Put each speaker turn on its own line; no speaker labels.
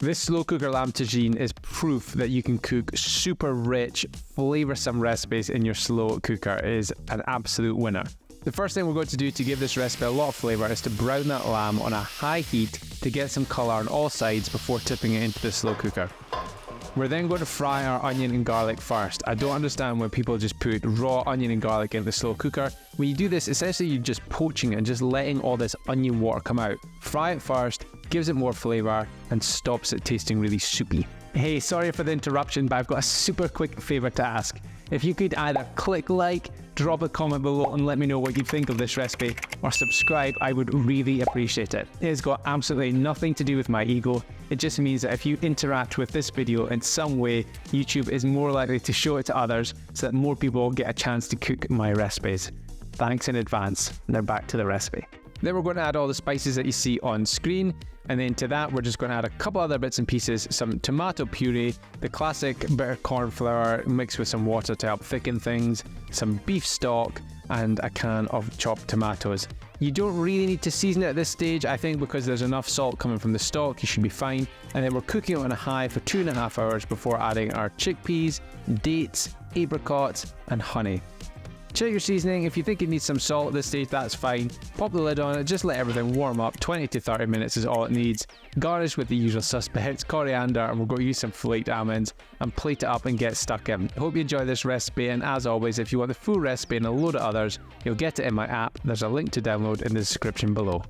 This slow cooker lamb tagine is proof that you can cook super rich, flavoursome recipes in your slow cooker. It is an absolute winner. The first thing we're going to do to give this recipe a lot of flavour is to brown that lamb on a high heat to get some colour on all sides before tipping it into the slow cooker. We're then going to fry our onion and garlic first. I don't understand when people just put raw onion and garlic in the slow cooker. When you do this, essentially you're just poaching it and just letting all this onion water come out. Fry it first, gives it more flavour and stops it tasting really soupy. Hey, sorry for the interruption, but I've got a super quick favour to ask. If you could either click like, drop a comment below and let me know what you think of this recipe, or subscribe, I would really appreciate it. It has got absolutely nothing to do with my ego. It just means that if you interact with this video in some way, YouTube is more likely to show it to others so that more people get a chance to cook my recipes. Thanks in advance. Now back to the recipe. Then we're going to add all the spices that you see on screen, and then to that we're just going to add a couple other bits and pieces, some tomato puree, the classic bitter corn flour mixed with some water to help thicken things, some beef stock, and a can of chopped tomatoes. You don't really need to season it at this stage, I think, because there's enough salt coming from the stock, you should be fine. And then we're cooking it on a high for 2.5 hours before adding our chickpeas, dates, apricots, and honey. Chill your seasoning. If you think it needs some salt at this stage, that's fine. Pop the lid on it, just let everything warm up. 20 to 30 minutes is all it needs. Garnish with the usual suspects, coriander, and we're going to use some flaked almonds and plate it up and get stuck in. Hope you enjoy this recipe, and as always, if you want the full recipe and a load of others, you'll get it in my app. There's a link to download in the description below.